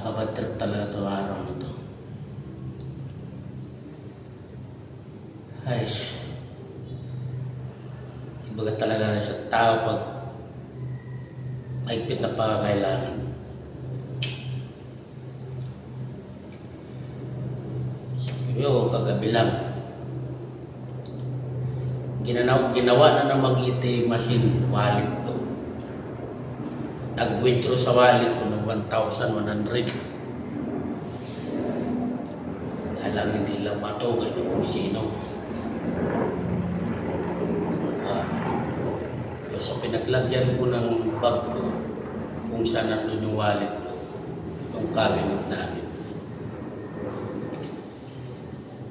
Nakakabad trip talaga itong araw na to. Ayos. Ibaga talaga sa tao pag mahigpit na pangangailangan. Yo, kagabi lang. Ginawa na ng mag-ATM machine wallet to. Nag-withdraw sa wallet ko ng 1,100. Alam hindi lang matugay kung sino. So pinaglagyan ko ng bag ko kung saan nandun yung wallet ko. Yung cabinet namin.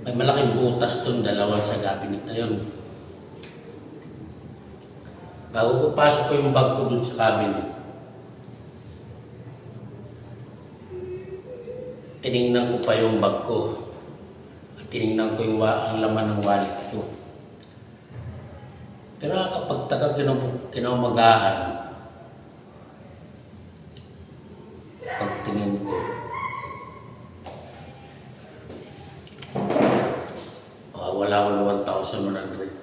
May malaking butas doon, dalawa sa cabinet na yun. Bago ko pasok ko yung bag ko doon sa cabinet, tinignan ko pa yung bag ko. At tinignan ko yung ang laman ng wallet ko. Pero kapag kinaumagahan, pagtingin ko, wala ko 1,100.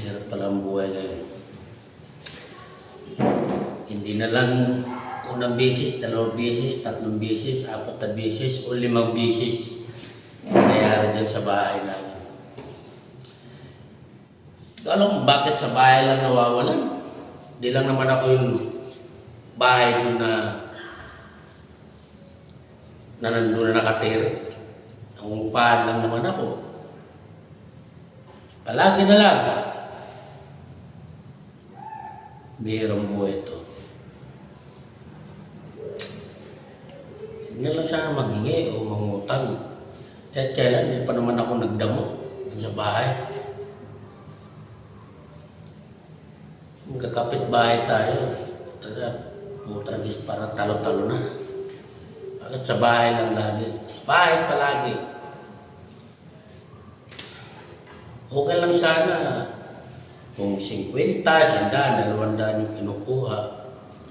Hirap pala ang buhay ngayon. Hindi na lang unang beses, dalawang beses, tatlong beses, apat na beses, o 5 beses nangyayari dyan sa bahay namin. Alam mo bakit sa bahay lang nawawalan? Hindi lang naman ako yung bahay ko na nandun na nakatira. Ang upahan lang naman ako. Palagi na lang. Bihirang buhay ito. Hindi lang sana maghingi o mangutang. Kahit kailan, hindi pa naman ako nagdamo sa bahay. Magkakapit bahay tayo. Putragis parang talo-talo na. Bakit sa bahay lang lagi? Sa bahay palagi. Okay lang sana kung 50, 100, 200 yung kinukuha.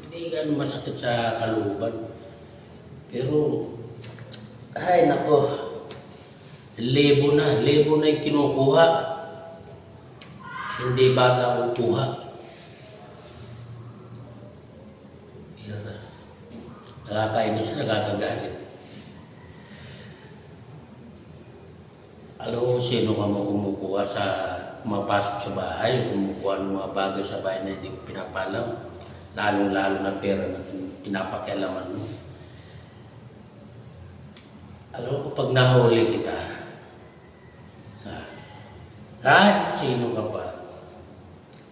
Hindi ganun masakit sa kalooban. Pero, ay nako, libo na yung kinukuha. Hindi bata kukuha. Nakakainis, nakakagalit. Alam mo sino ka mo kumukuha sa mapasok sa bahay, kumukuha ng mga bagay sa bahay na hindi ko pinapalam, lalong-lalo na pera na pinapakialaman mo. Alam mo pag nahuli kita, kahit sino ka pa,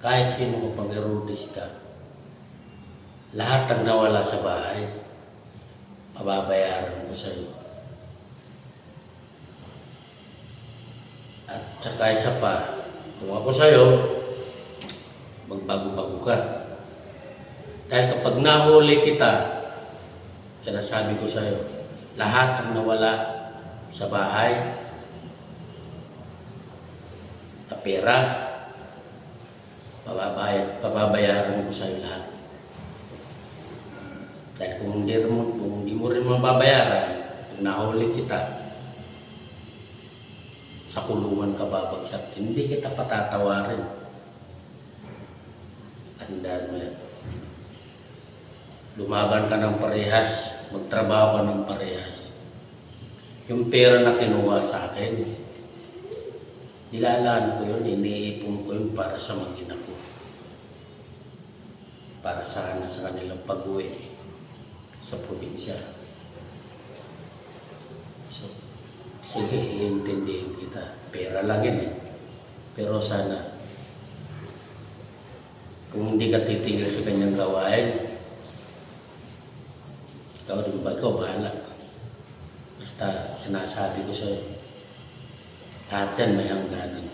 kahit sino ka pang erudista, lahat ang nawala sa bahay, mababayaran ko sa iyo. At saka isa pa, kung ako sa iyo, magbago-bago ka. Dahil kapag nahuli kita, sinasabi ko sa iyo, lahat ang nawala sa bahay, na pera, pababayaran ko sa iyo lahat. Dahil kung hindi mo rin mababayaran, kung nahuli kita, sa kulungan ka babagsak, hindi kita patatawarin. Tandaan mo yan. Lumaban ka ng parehas, magtrabaho ka ng parehas. Yung pera na kinuha sa akin, nilalaan ko yun, iniipon ko yun para sa mag-ina ko. Para sana sa kanilang pag-uwi sa probinsya. So, sige, iintindihin kita. Pera lang yan eh. Pero sana, kung hindi ka titigil sa kanyang gawain, ikaw bahala. Basta sinasabi ko sa'yo, lahat yan may hangganan.